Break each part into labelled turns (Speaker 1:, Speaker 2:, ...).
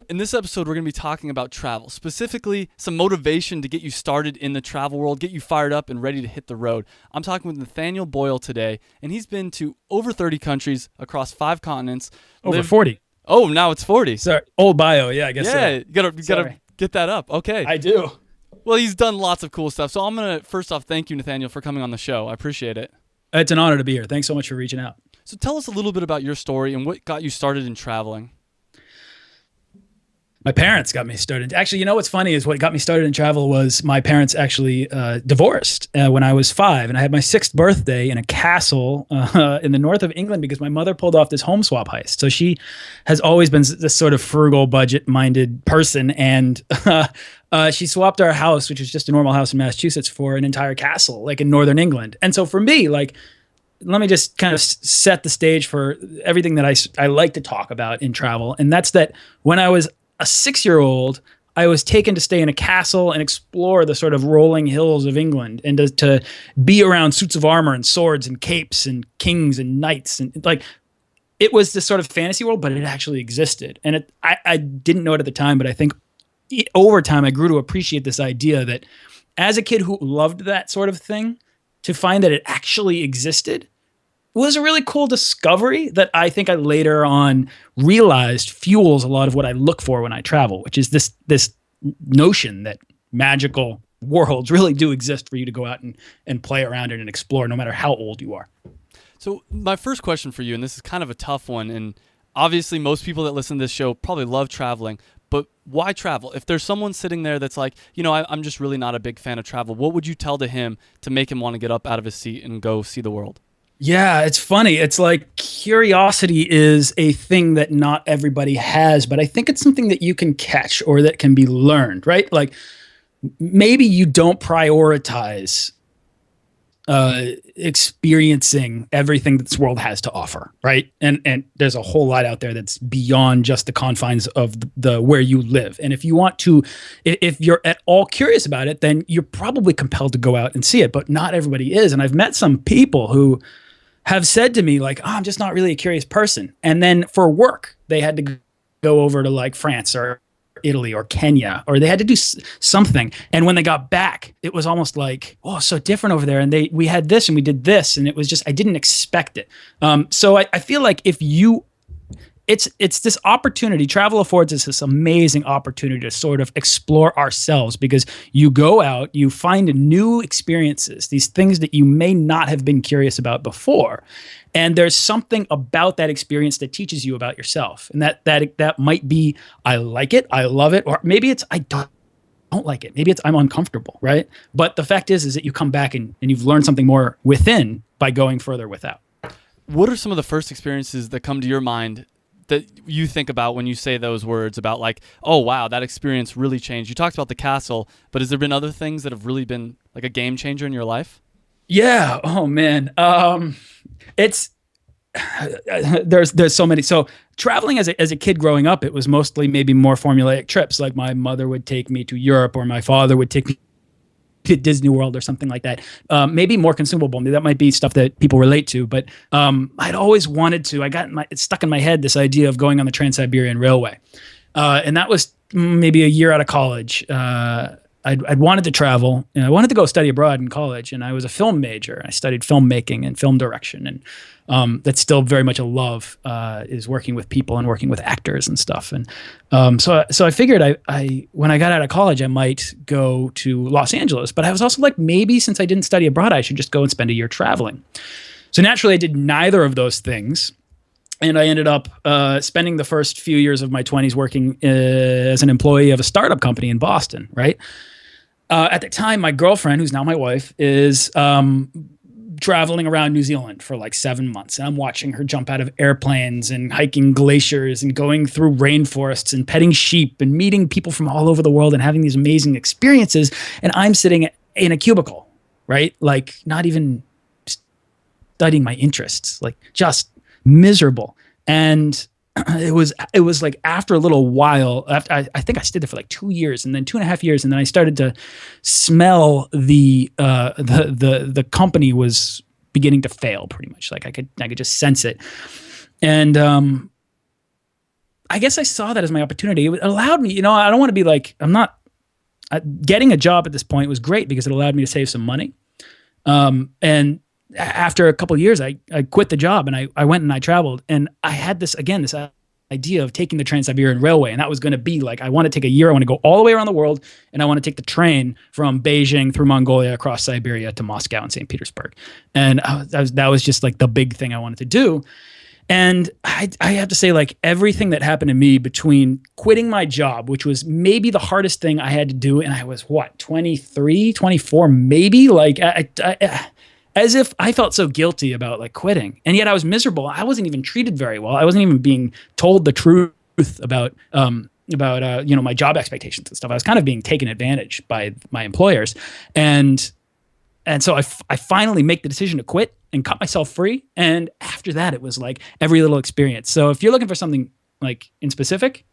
Speaker 1: In this episode, we're going to be talking about travel, specifically some motivation to get you started in the travel world, get you fired up and ready to hit the road. I'm talking with Nathaniel Boyle today, and he's been to over 30 countries across 5 continents.
Speaker 2: Over 40.
Speaker 1: Oh, now it's 40.
Speaker 2: Sorry, old bio. Yeah, I guess so.
Speaker 1: Yeah, you gotta get that up. Okay.
Speaker 2: I do.
Speaker 1: Well, he's done lots of cool stuff. So I'm going to, first off, thank you, Nathaniel, for coming on the show. I appreciate it.
Speaker 2: It's an honor to be here. Thanks so much for reaching out.
Speaker 1: So tell us a little bit about your story and what got you started in traveling.
Speaker 2: My parents got me started. Actually, you know what's funny is what got me started in travel was my parents actually divorced when I was 5. And I had my 6th birthday in a castle in the north of England because my mother pulled off this home swap heist. So she has always been this sort of frugal, budget-minded person. And she swapped our house, which was just a normal house in Massachusetts, for an entire castle, like in northern England. And so for me, like, let me just kind of set the stage for everything that I like to talk about in travel. And that's that when I was a 6-year-old, I was taken to stay in a castle and explore the sort of rolling hills of England and to be around suits of armor and swords and capes and kings and knights. And like, it was this sort of fantasy world, but it actually existed. And I didn't know it at the time, but I think over time I grew to appreciate this idea that as a kid who loved that sort of thing, to find that it actually existed was a really cool discovery that I think I later on realized fuels a lot of what I look for when I travel, which is this notion that magical worlds really do exist for you to go out and play around in and explore, no matter how old you are.
Speaker 1: So my first question for you, and this is kind of a tough one, and obviously most people that listen to this show probably love traveling, but why travel? If there's someone sitting there that's like, I'm just really not a big fan of travel, what would you tell to him to make him want to get up out of his seat and go see the world?
Speaker 2: Yeah, it's funny. It's like curiosity is a thing that not everybody has, but I think it's something that you can catch or that can be learned, right? Like maybe you don't prioritize experiencing everything that this world has to offer, right? And there's a whole lot out there that's beyond just the confines of the where you live. And if you're at all curious about it, then you're probably compelled to go out and see it, but not everybody is. And I've met some people who have said to me like, I'm just not really a curious person. And then for work, they had to go over to like France or Italy or Kenya, or they had to do something. And when they got back, it was almost like, oh, so different over there. And we had this and we did this. And it was just, I didn't expect it. So I feel like it's this opportunity. Travel affords us this amazing opportunity to sort of explore ourselves because you go out, you find new experiences, these things that you may not have been curious about before. And there's something about that experience that teaches you about yourself. And that might be, I like it, I love it, or maybe it's, I don't like it. Maybe it's, I'm uncomfortable, right? But the fact is that you come back and you've learned something more within by going further without.
Speaker 1: What are some of the first experiences that come to your mind that you think about when you say those words about like, oh, wow, that experience really changed? You talked about the castle, but has there been other things that have really been like a game changer in your life?
Speaker 2: Yeah. Oh man. It's, there's so many. So traveling as a kid growing up, it was mostly maybe more formulaic trips. Like my mother would take me to Europe or my father would take me to Disney World or something like that. Maybe more consumable. Maybe that might be stuff that people relate to, but I'd always wanted to. It's stuck in my head, this idea of going on the Trans-Siberian Railway. And that was maybe a year out of college. I'd wanted to travel, and I wanted to go study abroad in college, and I was a film major. I studied filmmaking and film direction, and that's still very much a love, is working with people and working with actors and stuff. And so I figured I when I got out of college, I might go to Los Angeles, but I was also like, maybe since I didn't study abroad, I should just go and spend a year traveling. So naturally, I did neither of those things. And I ended up spending the first few years of my 20s working as an employee of a startup company in Boston, right? At the time, my girlfriend, who's now my wife, is traveling around New Zealand for like 7 months. And I'm watching her jump out of airplanes and hiking glaciers and going through rainforests and petting sheep and meeting people from all over the world and having these amazing experiences. And I'm sitting in a cubicle, right? Like not even studying my interests, like just miserable. And it was like after a little while, after I think I stayed there for like 2 years and then 2.5 years. And then I started to smell the company was beginning to fail pretty much. Like I could just sense it. And I guess I saw that as my opportunity. It allowed me, I don't want to be like, I'm not getting a job at this point was great because it allowed me to save some money. And after a couple of years, I quit the job and I went and I traveled, and I had this idea of taking the Trans-Siberian Railway. And that was going to be like, I want to take a year. I want to go all the way around the world. And I want to take the train from Beijing through Mongolia across Siberia to Moscow and St. Petersburg. And that was just like the big thing I wanted to do. And I have to say, like, everything that happened to me between quitting my job, which was maybe the hardest thing I had to do, and I was, 23, 24, maybe? Like, as if I felt so guilty about, like, quitting. And yet I was miserable. I wasn't even treated very well. I wasn't even being told the truth about my job expectations and stuff. I was kind of being taken advantage by my employers. And so I finally make the decision to quit and cut myself free. And after that, it was like every little experience. So if you're looking for something like in specific,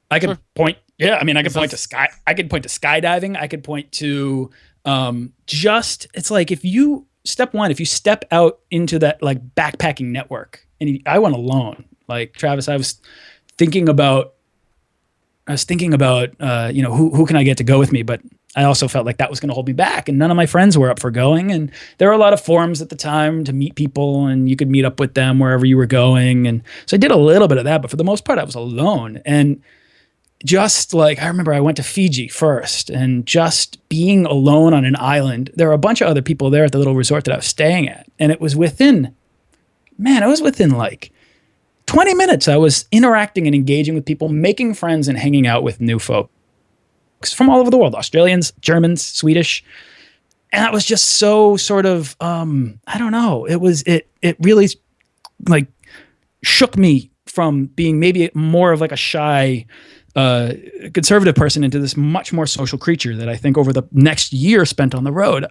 Speaker 2: I could point. Yeah, I mean, I could point to skydiving. I could point to it's like if you step out into that like backpacking network, and I went alone. Like Travis, I was thinking about who can I get to go with me, but I also felt like that was going to hold me back, and none of my friends were up for going. And there were a lot of forums at the time to meet people, and you could meet up with them wherever you were going. And so I did a little bit of that, but for the most part, I was alone. And just like, I remember I went to Fiji first, and just being alone on an island, there were a bunch of other people there at the little resort that I was staying at. And it was within like 20 minutes, I was interacting and engaging with people, making friends and hanging out with new folks from all over the world, Australians, Germans, Swedish. And that was just so sort of, I don't know. It really like shook me from being maybe more of like a shy, conservative person into this much more social creature that I think over the next year spent on the road,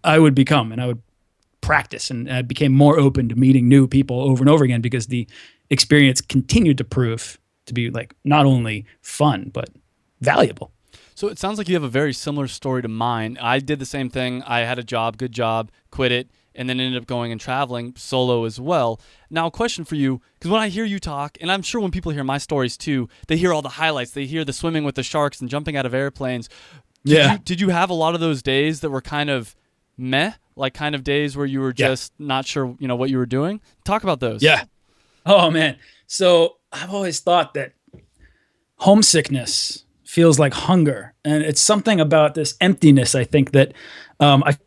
Speaker 2: I would become, and I would practice, and I became more open to meeting new people over and over again because the experience continued to prove to be like not only fun, but valuable.
Speaker 1: So it sounds like you have a very similar story to mine. I did the same thing. I had a job, good job, quit it, and then ended up going and traveling solo as well. Now, a question for you, because when I hear you talk, and I'm sure when people hear my stories too, they hear all the highlights. They hear the swimming with the sharks and jumping out of airplanes. Did you have a lot of those days that were kind of meh, like kind of days where you were just not sure, what you were doing? Talk about those.
Speaker 2: Yeah. Oh, man. So I've always thought that homesickness feels like hunger. And it's something about this emptiness, I think, that I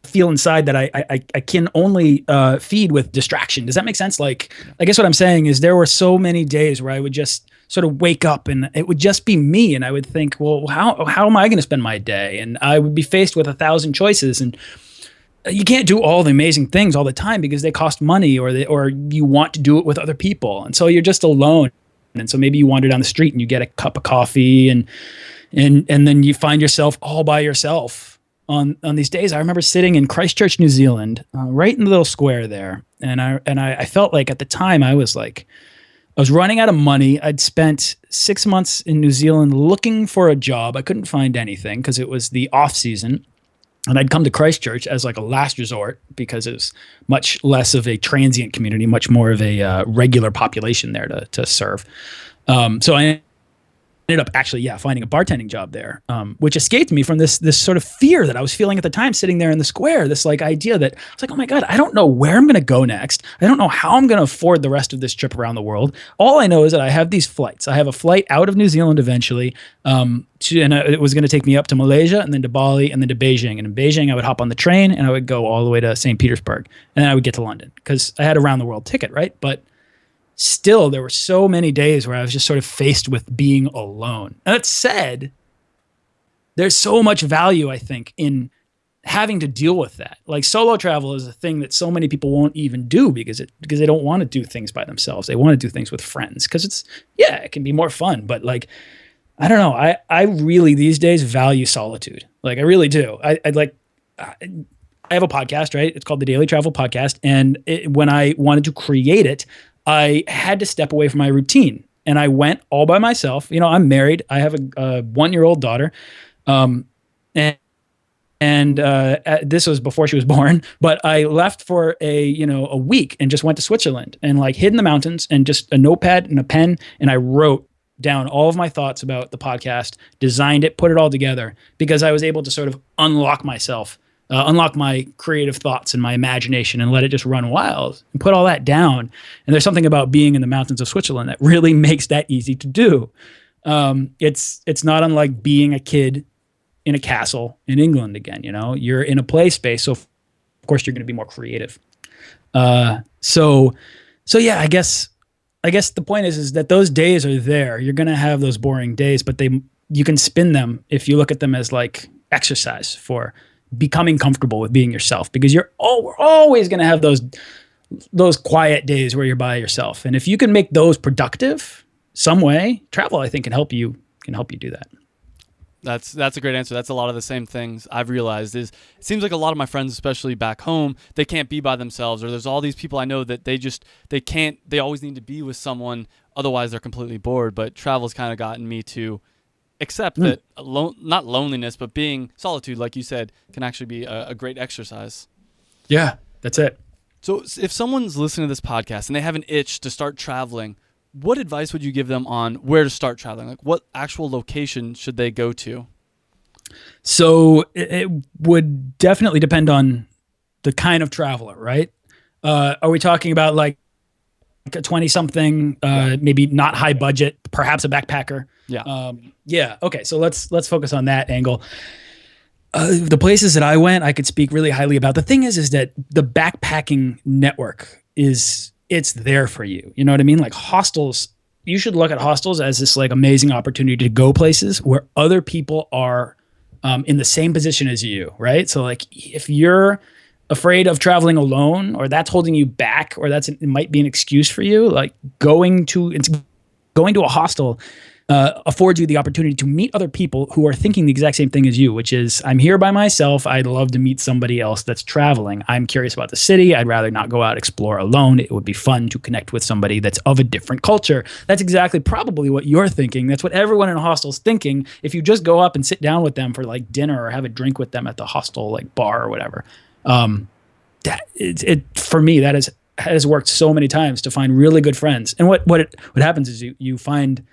Speaker 2: feel inside that I can only feed with distraction. Does that make sense? Like, I guess what I'm saying is there were so many days where I would just sort of wake up and it would just be me. And I would think, well, how am I going to spend my day? And I would be faced with 1,000 choices. And you can't do all the amazing things all the time because they cost money, or you want to do it with other people. And so you're just alone. And so maybe you wander down the street and you get a cup of coffee and then you find yourself all by yourself on these days. I remember sitting in Christchurch, New Zealand, right in the little square there. And I felt like at the time I was running out of money. I'd spent 6 months in New Zealand looking for a job. I couldn't find anything because it was the off season. And I'd come to Christchurch as like a last resort because it was much less of a transient community, much more of a regular population there to serve. So I ended up actually, finding a bartending job there, which escaped me from this sort of fear that I was feeling at the time sitting there in the square, this like idea that I was like, oh my God, I don't know where I'm going to go next. I don't know how I'm going to afford the rest of this trip around the world. All I know is that I have these flights. I have a flight out of New Zealand eventually, and it was going to take me up to Malaysia and then to Bali and then to Beijing. And in Beijing, I would hop on the train and I would go all the way to St. Petersburg, and then I would get to London because I had a round the world ticket, right? But still, there were so many days where I was just sort of faced with being alone. That said, there's so much value, I think, in having to deal with that. Like solo travel is a thing that so many people won't even do because they don't want to do things by themselves. They want to do things with friends because it can be more fun. But like, I don't know. I really these days value solitude. Like I really do. I have a podcast, right? It's called the Daily Travel Podcast. And when I wanted to create it, I had to step away from my routine, and I went all by myself. I'm married. I have a 1-year-old daughter. And and this was before she was born, but I left for a week and just went to Switzerland and like hid in the mountains and just a notepad and a pen, and I wrote down all of my thoughts about the podcast, designed it, put it all together, because I was able to sort of unlock myself, unlock my creative thoughts and my imagination, and let it just run wild and put all that down. And there's something about being in the mountains of Switzerland that really makes that easy to do. It's not unlike being a kid in a castle in England again. You're in a play space, so of course you're going to be more creative. So yeah, I guess the point is that those days are there. You're going to have those boring days, but you can spin them if you look at them as like exercise for becoming comfortable with being yourself, because we're always going to have those quiet days where you're by yourself. And if you can make those productive some way, travel, I think, can help you do that.
Speaker 1: That's a great answer. That's a lot of the same things I've realized. It seems like a lot of my friends, especially back home, they can't be by themselves, or there's all these people I know that they always need to be with someone, otherwise they're completely bored. But travel's kind of gotten me to accept that not loneliness, but being solitude, like you said, can actually be a great exercise.
Speaker 2: Yeah, that's it.
Speaker 1: So if someone's listening to this podcast and they have an itch to start traveling, what advice would you give them on where to start traveling? Like, what actual location should they go to?
Speaker 2: So it would definitely depend on the kind of traveler, right? Are we talking about like a 20-something, maybe not high budget, perhaps a backpacker?
Speaker 1: Yeah.
Speaker 2: Yeah. Okay. So let's focus on that angle. The places that I went, I could speak really highly about. The thing is that the backpacking network it's there for you. You know what I mean? Like hostels, you should look at hostels as this like amazing opportunity to go places where other people are in the same position as you, right? So like if you're afraid of traveling alone, or that's holding you back, or it might be an excuse for you, like going to a hostel affords you the opportunity to meet other people who are thinking the exact same thing as you, which is, I'm here by myself. I'd love to meet somebody else that's traveling. I'm curious about the city. I'd rather not go out explore alone. It would be fun to connect with somebody that's of a different culture. That's exactly probably what you're thinking. That's what everyone in a hostel's thinking. If you just go up and sit down with them for like dinner or have a drink with them at the hostel like bar or whatever, for me, that has worked so many times to find really good friends. And what happens is you find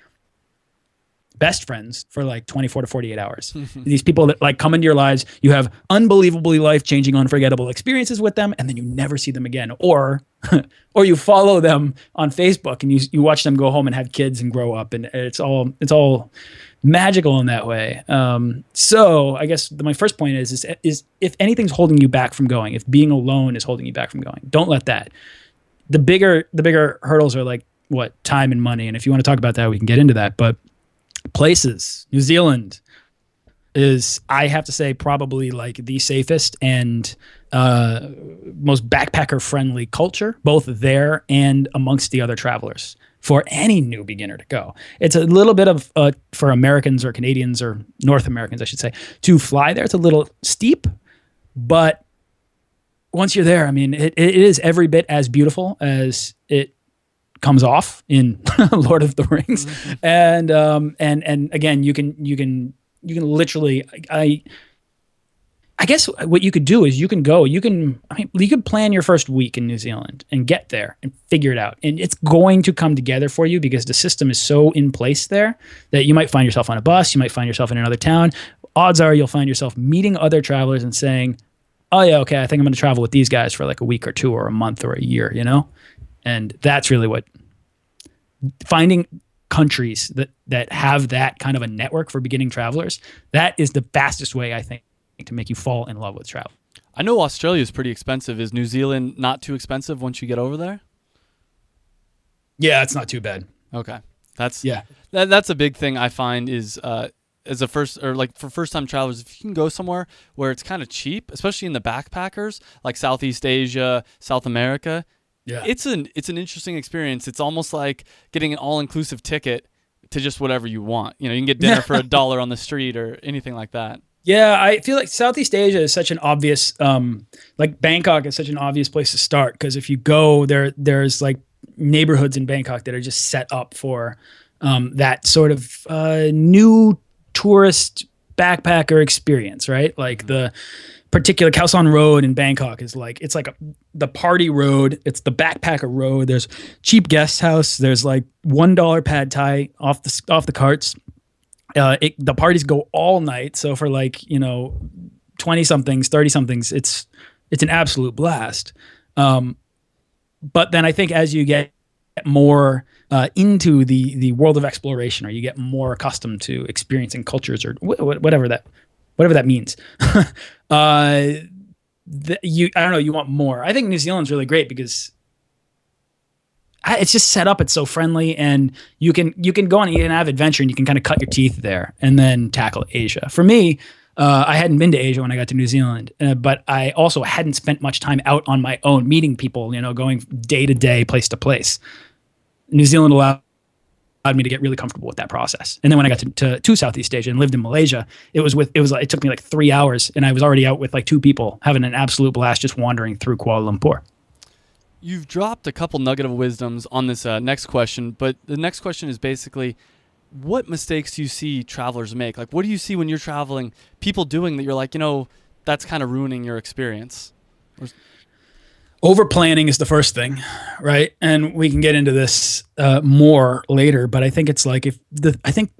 Speaker 2: best friends for like 24 to 48 hours. These people that like come into your lives, you have unbelievably life-changing, unforgettable experiences with them, and then you never see them again. Or you follow them on Facebook and you watch them go home and have kids and grow up, and it's all magical in that way. So I guess my first point is if anything's holding you back from going, if being alone is holding you back from going, don't let that. The bigger hurdles are like time and money. And if you want to talk about that, we can get into that. But places, New Zealand is, I have to say, probably like the safest and most backpacker friendly culture, both there and amongst the other travelers, for any new beginner to go. It's a little bit of for Americans or Canadians or North Americans, I should say, to fly there. It's a little steep, but once you're there, I mean, it is every bit as beautiful as it comes off in Lord of the Rings. Mm-hmm. And again, you can literally, I guess what you could do is you could plan your first week in New Zealand and get there and figure it out. And it's going to come together for you because the system is so in place there that you might find yourself on a bus. You might find yourself in another town. Odds are you'll find yourself meeting other travelers and saying, oh yeah, okay, I think I'm going to travel with these guys for like a week or two or a month or a year, And that's really what finding countries that have that kind of a network for beginning travelers, that is the fastest way, I think, to make you fall in love with travel.
Speaker 1: I know Australia is pretty expensive. Is New Zealand not too expensive once you get over there?
Speaker 2: Yeah, it's not too bad.
Speaker 1: Okay. That's a big thing I find is as a first, or like for first time travelers, if you can go somewhere where it's kind of cheap, especially in the backpackers, like Southeast Asia, South America, it's an interesting experience. It's almost like getting an all-inclusive ticket to just whatever you want. You can get dinner for $1 on the street or anything like that.
Speaker 2: Yeah, I feel like Southeast Asia is such an obvious, like Bangkok is such an obvious place to start, because if you go there's like neighborhoods in Bangkok that are just set up for that sort of new tourist backpacker experience, right? Like the particular Khao San Road in Bangkok is like, it's like the party road. It's the backpacker road. There's cheap guest house. There's like $1 pad thai off the carts. The parties go all night. So for like, 20 somethings, 30 somethings, it's an absolute blast. But then I think as you get more into the world of exploration, or you get more accustomed to experiencing cultures, or whatever that means, I don't know, you want more. I think New Zealand's really great because it's just set up. It's so friendly, and you can go on an adventure, and you can kind of cut your teeth there and then tackle Asia. For me, I hadn't been to Asia when I got to New Zealand, but I also hadn't spent much time out on my own, meeting people, going day to day, place to place. New Zealand allowed me to get really comfortable with that process. And then when I got to Southeast Asia and lived in Malaysia, it took me like 3 hours, and I was already out with like 2 people having an absolute blast just wandering through Kuala Lumpur.
Speaker 1: You've dropped a couple nugget of wisdoms on this next question, but the next question is basically, what mistakes do you see travelers make? Like, what do you see when you're traveling, people doing that you're like, that's kind of ruining your experience?
Speaker 2: Overplanning is the first thing, right? And we can get into this more later, but I think it's like I think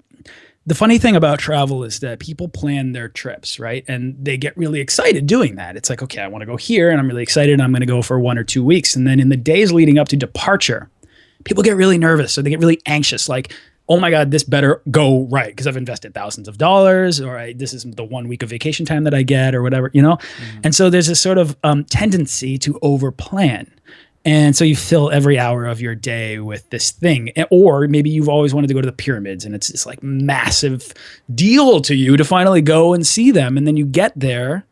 Speaker 2: the funny thing about travel is that people plan their trips, right? And they get really excited doing that. It's like, okay, I want to go here, and I'm really excited. I'm going to go for 1 or 2 weeks. And then in the days leading up to departure, people get really nervous, so they get really anxious. Like, oh my God, this better go right, because I've invested thousands of dollars, or this is the 1 week of vacation time that I get, or whatever, And so there's this sort of tendency to overplan. And so you fill every hour of your day with this thing. Or maybe you've always wanted to go to the pyramids, and it's this like massive deal to you to finally go and see them. And then you get there,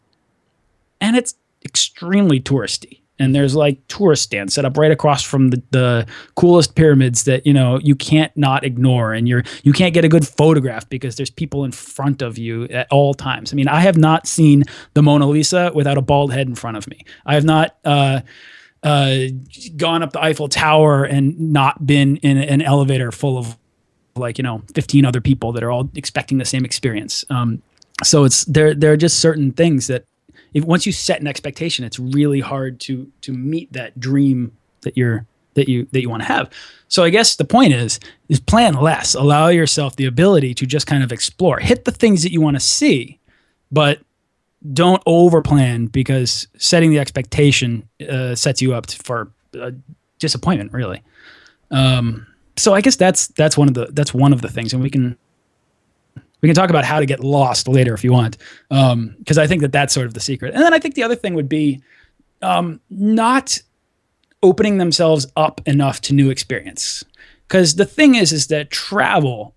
Speaker 2: and it's extremely touristy. And there's like tourist stands set up right across from the coolest pyramids that, you can't not ignore. And you can't get a good photograph because there's people in front of you at all times. I mean, I have not seen the Mona Lisa without a bald head in front of me. I have not gone up the Eiffel Tower and not been in an elevator full of 15 other people that are all expecting the same experience. So there are just certain things that, once you set an expectation, it's really hard to meet that dream that you want to have. So I guess the point is plan less. Allow yourself the ability to just kind of explore. Hit the things that you want to see, but don't over plan, because setting the expectation sets you up for disappointment, really. So I guess that's one of the things, and we can talk about how to get lost later if you want, because I think that's sort of the secret. And then I think the other thing would be not opening themselves up enough to new experience. Because the thing is that travel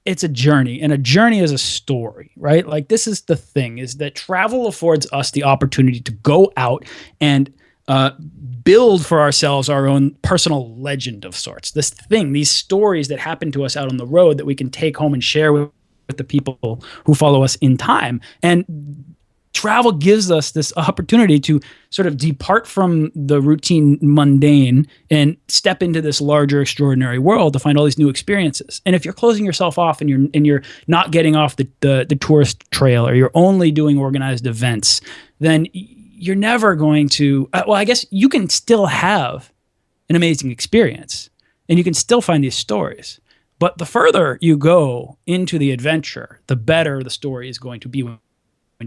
Speaker 2: it's a journey, and a journey is a story, right? Like, this is the thing, is that travel affords us the opportunity to go out and build for ourselves our own personal legend of sorts. These stories that happen to us out on the road that we can take home and share with the people who follow us in time. And travel gives us this opportunity to sort of depart from the routine mundane and step into this larger, extraordinary world to find all these new experiences. And if you're closing yourself off and you're not getting off the tourist trail, or you're only doing organized events, then you're never going to, I guess you can still have an amazing experience, and you can still find these stories. But the further you go into the adventure, the better the story is going to be when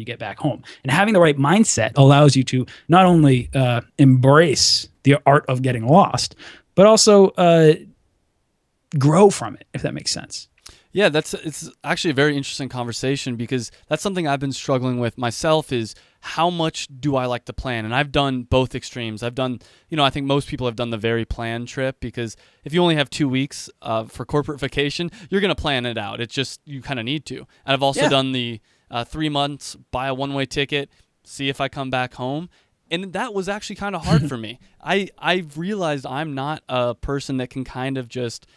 Speaker 2: you get back home. And having the right mindset allows you to not only embrace the art of getting lost, but also grow from it, if that makes sense.
Speaker 1: Yeah, it's actually a very interesting conversation, because that's something I've been struggling with myself, is how much do I like to plan? And I've done both extremes. I've done, I think most people have done the very planned trip, because if you only have 2 weeks for corporate vacation, you're going to plan it out. It's just, you kind of need to. And I've also done the 3 months, buy a one-way ticket, see if I come back home. And that was actually kind of hard for me. I've realized I'm not a person that can kind of just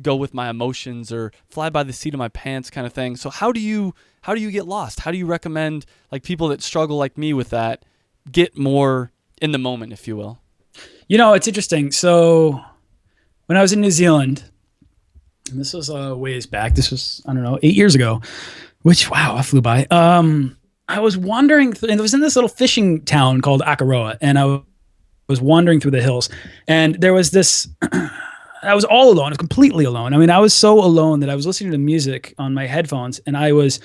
Speaker 1: go with my emotions or fly by the seat of my pants kind of thing. So how do you get lost? How do you recommend, like, people that struggle like me with that get more in the moment, if you will?
Speaker 2: It's interesting. So when I was in New Zealand, And this was ways back. This was, I don't know, 8 years ago, which, wow, I flew by. I was wandering, and it was in this little fishing town called Akaroa, and I was wandering through the hills, and there was this. I was all alone. I was completely alone. I mean, I was so alone that I was listening to music on my headphones, and I was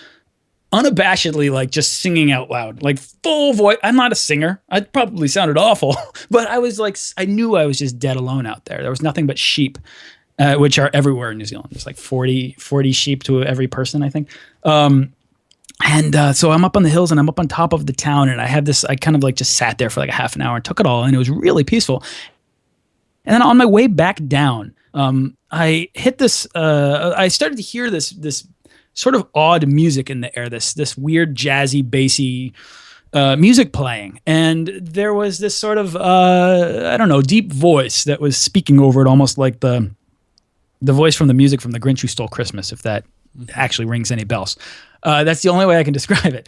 Speaker 2: unabashedly like just singing out loud, like full voice. I'm not a singer. I probably sounded awful, but I was like, I knew I was just dead alone out there. There was nothing but sheep, which are everywhere in New Zealand. There's like 40 sheep to every person, I think. And so I'm up on the hills and I'm up on top of the town, and I have this, I kind of like just sat there for like a half an hour and took it all, and it was really peaceful. And then on my way back down, I hit this. I started to hear this sort of odd music in the air. This weird jazzy, bassy music playing, and there was this sort of I don't know, deep voice that was speaking over it, almost like the voice from the music from The Grinch Who Stole Christmas, if that actually rings any bells. That's the only way I can describe it.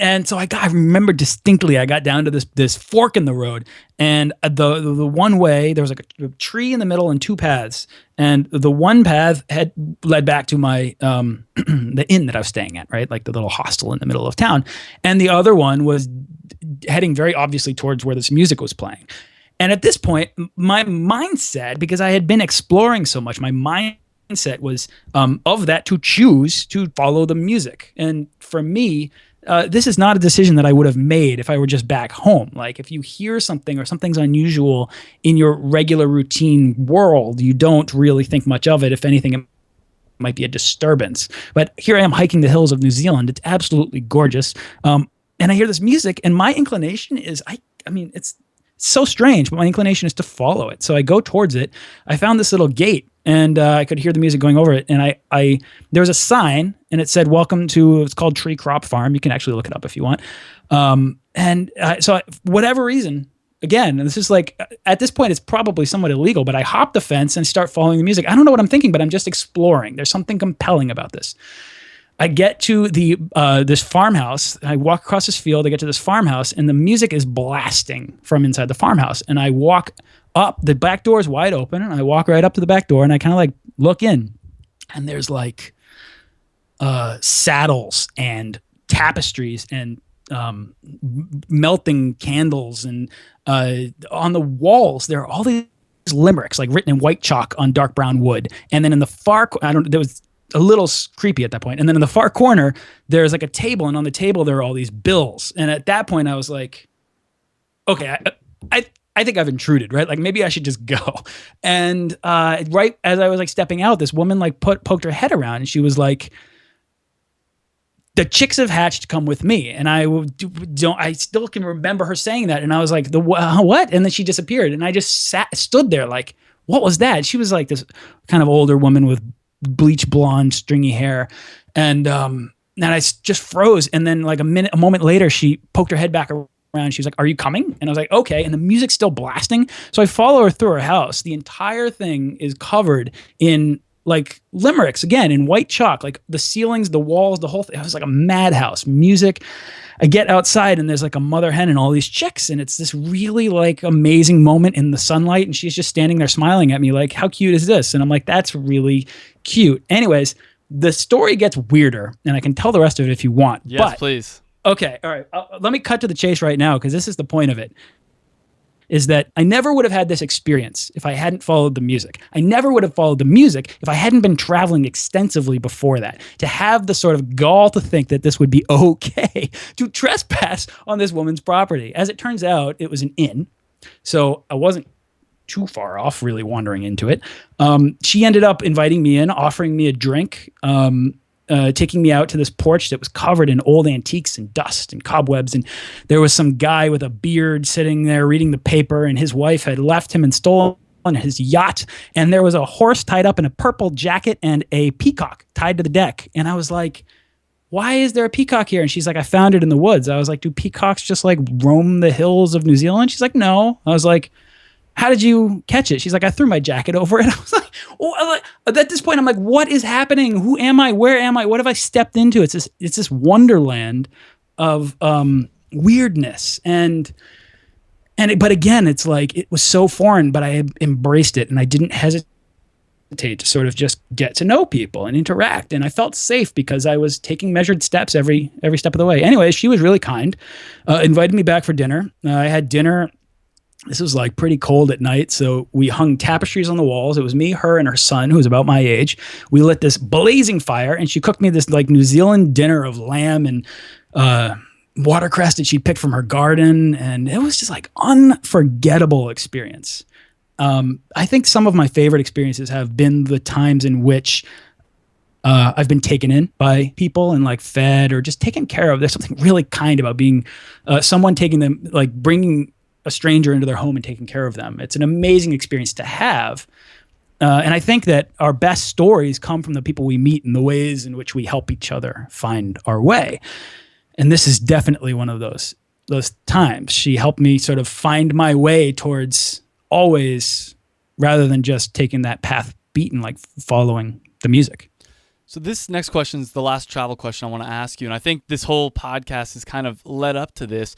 Speaker 2: And so I remember distinctly, I got down to this fork in the road, and the one way, there was like a tree in the middle and two paths, and the one path had led back to my the inn that I was staying at, right, like the little hostel in the middle of town, and the other one was heading very obviously towards where this music was playing. And at this point, my mindset, because I had been exploring so much, my mindset was of that to choose to follow the music, and for me. This is not a decision that I would have made if I were just back home. Like if you hear something or something's unusual in your regular routine world, you don't really think much of it. If anything, it might be a disturbance. But here I am hiking the hills of New Zealand. It's absolutely gorgeous. And I hear this music, and my inclination is, I mean, it's so strange, but my inclination is to follow it. So I go towards it. I found this little gate, and I could hear the music going over it. And there was a sign, and it said, "Welcome to," it's called Tree Crop Farm. You can actually look it up if you want. So whatever reason, again, and this is like, at this point, it's probably somewhat illegal, but I hop the fence and start following the music. I don't know what I'm thinking, but I'm just exploring. There's something compelling about this. I get to this farmhouse. I walk across this field. I get to this farmhouse, and the music is blasting from inside the farmhouse. And I walk up. The back door is wide open, and I walk right up to the back door, and I kind of like look in, and there's like saddles and tapestries and melting candles, and on the walls there are all these limericks like written in white chalk on dark brown wood. And then in the there was a little creepy at that point. And then in the far corner, there's like a table, and on the table there are all these bills. And at that point, I was like, okay, I think I've intruded, right? Like maybe I should just go. And right as I was like stepping out, this woman like poked her head around, and she was like, "The chicks have hatched. Come with me." And I still can remember her saying that. And I was like, what? And then she disappeared, and I just stood there like, what was that? She was like this kind of older woman with bleach blonde stringy hair, and I just froze. And then like a moment later, she poked her head back around. She was like, "Are you coming?" And I was like, "Okay." And the music's still blasting, so I follow her through her house. The entire thing is covered in like limericks, again in white chalk, like the ceilings, the walls, the whole thing. It was like a madhouse music. I get outside, and there's like a mother hen and all these chicks, and it's this really like amazing moment in the sunlight, and she's just standing there smiling at me like, "How cute is this?" And I'm like, "That's really cute." Anyways, the story gets weirder, and I can tell the rest of it if you want.
Speaker 1: Yes, please.
Speaker 2: Okay, all right. Let me cut to the chase right now, because this is the point of it. Is that I never would have had this experience if I hadn't followed the music. I never would have followed the music if I hadn't been traveling extensively before that. To have the sort of gall to think that this would be okay to trespass on this woman's property. As it turns out, it was an inn, so I wasn't too far off really wandering into it. She ended up inviting me in, offering me a drink, taking me out to this porch that was covered in old antiques and dust and cobwebs. And there was some guy with a beard sitting there reading the paper, and his wife had left him and stolen his yacht. And there was a horse tied up in a purple jacket and a peacock tied to the deck. And I was like, "Why is there a peacock here?" And she's like, "I found it in the woods." I was like, "Do peacocks just like roam the hills of New Zealand?" She's like, "No." I was like, "How did you catch it?" She's like, "I threw my jacket over it." I was like, at this point, I'm like, what is happening? Who am I? Where am I? What have I stepped into? It's this wonderland of weirdness. But again, it's like, it was so foreign, but I embraced it, and I didn't hesitate to sort of just get to know people and interact. And I felt safe because I was taking measured steps every step of the way. Anyway, she was really kind, invited me back for dinner. I had dinner. This was like pretty cold at night. So we hung tapestries on the walls. It was me, her, and her son, who was about my age. We lit this blazing fire, and she cooked me this like New Zealand dinner of lamb and watercress that she picked from her garden. And it was just like unforgettable experience. I think some of my favorite experiences have been the times in which I've been taken in by people and like fed or just taken care of. There's something really kind about being someone taking them, like bringing a stranger into their home and taking care of them. It's an amazing experience to have. And I think that our best stories come from the people we meet and the ways in which we help each other find our way. And this is definitely one of those times. She helped me sort of find my way towards always, rather than just taking that path beaten, like following the music.
Speaker 1: So this next question is the last travel question I want to ask you. And I think this whole podcast has kind of led up to this.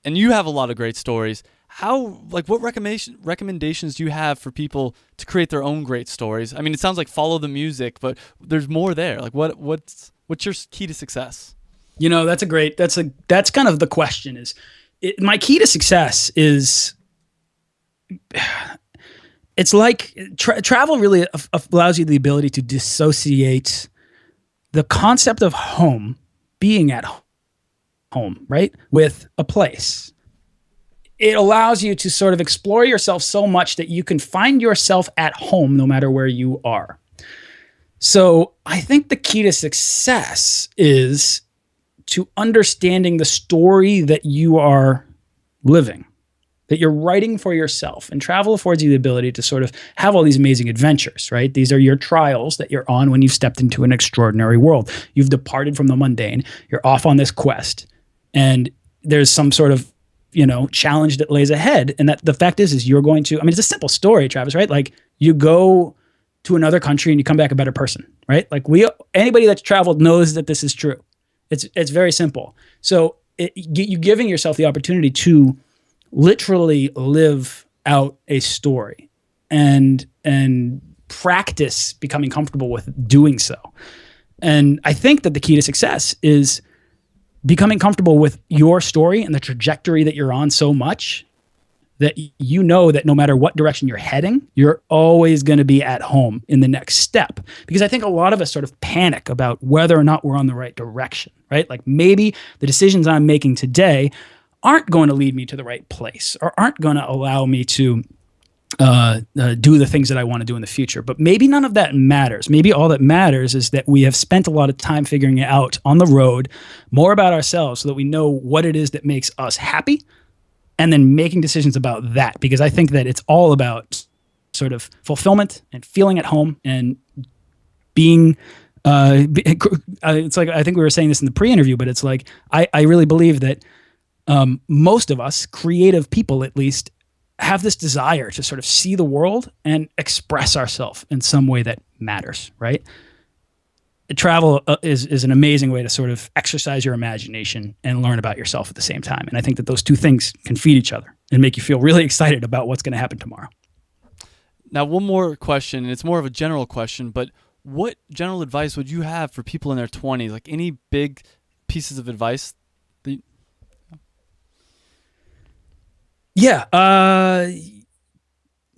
Speaker 1: And you have a lot of great stories. What recommendations do you have for people to create their own great stories? I mean, it sounds like follow the music, but there's more there. Like what's your key to success?
Speaker 2: You know, that's kind of the question my key to success is, it's like travel really allows you the ability to dissociate the concept of home, being at home, right, with a place. It allows you to sort of explore yourself so much that you can find yourself at home no matter where you are. So I think the key to success is to understanding the story that you are living, that you're writing for yourself. And travel affords you the ability to sort of have all these amazing adventures, right? These are your trials that you're on when you've stepped into an extraordinary world. You've departed from the mundane. You're off on this quest. And there's some sort of, challenge that lays ahead. And that the fact is you're going to, it's a simple story, Travis, right? Like you go to another country and you come back a better person, right? Like anybody that's traveled knows that this is true. It's very simple. So you giving yourself the opportunity to literally live out a story and practice becoming comfortable with doing so. And I think that the key to success is becoming comfortable with your story and the trajectory that you're on so much that you know that no matter what direction you're heading, you're always going to be at home in the next step. Because I think a lot of us sort of panic about whether or not we're on the right direction, right? Like maybe the decisions I'm making today aren't going to lead me to the right place or aren't going to allow me to do the things that I want to do in the future. But maybe none of that matters. Maybe all that matters is that we have spent a lot of time figuring it out on the road, more about ourselves so that we know what it is that makes us happy and then making decisions about that. Because I think that it's all about sort of fulfillment and feeling at home and being it's like, I think we were saying this in the pre-interview, but it's like, I really believe that most of us, creative people at least, have this desire to sort of see the world and express ourselves in some way that matters, right? Travel is an amazing way to sort of exercise your imagination and learn about yourself at the same time. And I think that those two things can feed each other and make you feel really excited about what's going to happen tomorrow.
Speaker 1: Now, one more question, and it's more of a general question, but what general advice would you have for people in their 20s? Like any big pieces of advice?
Speaker 2: Yeah.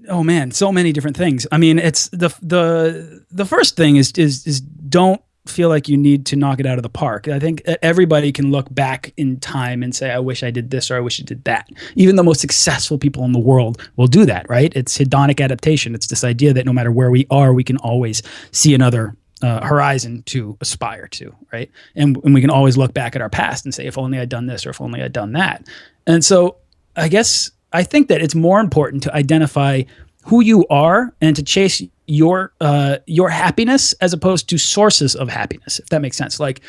Speaker 2: Oh man, so many different things. I mean, it's the first thing is don't feel like you need to knock it out of the park. I think everybody can look back in time and say, I wish I did this or I wish I did that. Even the most successful people in the world will do that, right? It's hedonic adaptation. It's this idea that no matter where we are, we can always see another horizon to aspire to, right? And we can always look back at our past and say, if only I'd done this or if only I'd done that. And so I think that it's more important to identify who you are and to chase your happiness as opposed to sources of happiness, if that makes sense. Like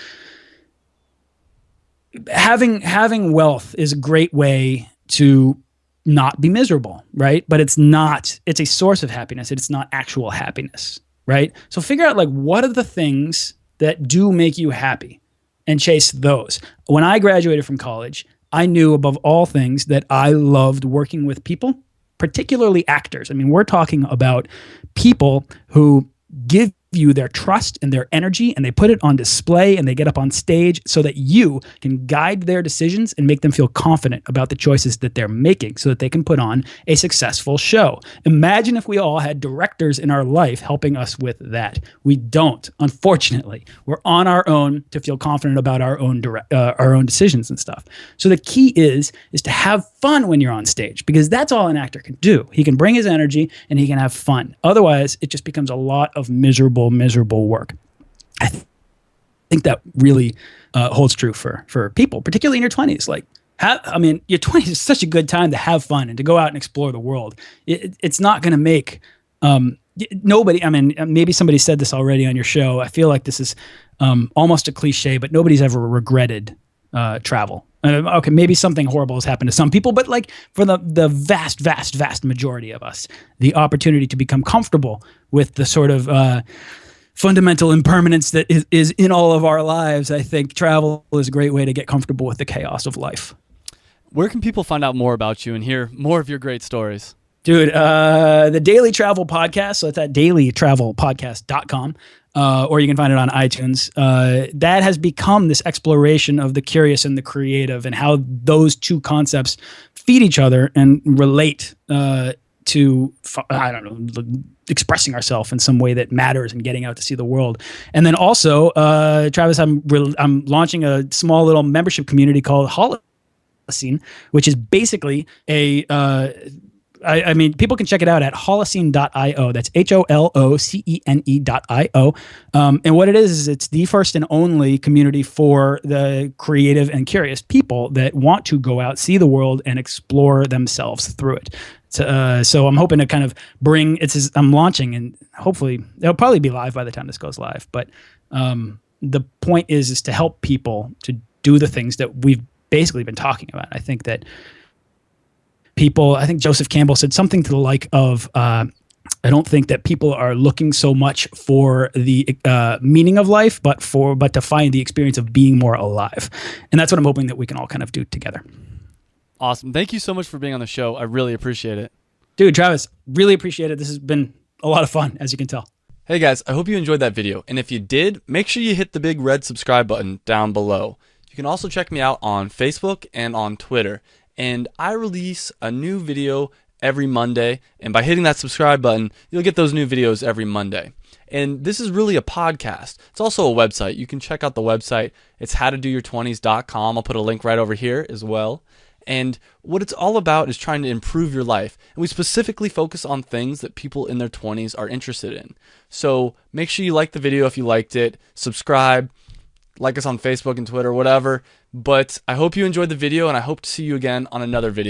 Speaker 2: having wealth is a great way to not be miserable, right? But it's a source of happiness. It's not actual happiness, right? So figure out like, what are the things that do make you happy and chase those. When I graduated from college, I knew above all things that I loved working with people particularly actors. I mean, we're talking about people who give you their trust and their energy, and they put it on display, and they get up on stage so that you can guide their decisions and make them feel confident about the choices that they're making so that they can put on a successful show. Imagine if we all had directors in our life helping us with that. We don't, unfortunately. We're on our own to feel confident about our own decisions and stuff. So the key is to have fun when you're on stage, because that's all an actor can do. He can bring his energy and he can have fun. Otherwise, it just becomes a lot of miserable work. I think that really holds true for people, particularly in your 20s. Like, your 20s is such a good time to have fun and to go out and explore the world. It's not going to make nobody. I mean, maybe somebody said this already on your show. I feel like this is almost a cliche, but nobody's ever regretted travel. Okay, maybe something horrible has happened to some people, but like for the vast majority of us, the opportunity to become comfortable with the sort of fundamental impermanence that is in all of our lives, I think travel is a great way to get comfortable with the chaos of life.
Speaker 1: Where can people find out more about you and hear more of your great stories?
Speaker 2: Dude, the Daily Travel Podcast, so it's at dailytravelpodcast.com. Or you can find it on iTunes. That has become this exploration of the curious and the creative, and how those two concepts feed each other and relate to, I don't know, expressing ourselves in some way that matters and getting out to see the world. And then also, Travis, I'm launching a small little membership community called Holocene, which is basically I mean, people can check it out at holocene.io. That's HOLOCENE.io. And what it is it's the first and only community for the creative and curious people that want to go out, see the world, and explore themselves through it. So I'm hoping to kind of I'm launching, and hopefully it'll probably be live by the time this goes live. But the point is to help people to do the things that we've basically been talking about. I think Joseph Campbell said something to the like of, I don't think that people are looking so much for the meaning of life, but to find the experience of being more alive. And that's what I'm hoping that we can all kind of do together.
Speaker 1: Awesome. Thank you so much for being on the show. I really appreciate it.
Speaker 2: Dude, Travis, really appreciate it. This has been a lot of fun, as you can tell.
Speaker 1: Hey guys, I hope you enjoyed that video. And if you did, make sure you hit the big red subscribe button down below. You can also check me out on Facebook and on Twitter. And I release a new video every Monday, and by hitting that subscribe button, you'll get those new videos every Monday. And this is really a podcast. It's also a website. You can check out the website. It's howtodoyour20s.com. I'll put a link right over here as well. And what it's all about is trying to improve your life. And we specifically focus on things that people in their 20s are interested in. So make sure you like the video if you liked it, subscribe, like us on Facebook and Twitter, whatever. But I hope you enjoyed the video, and I hope to see you again on another video.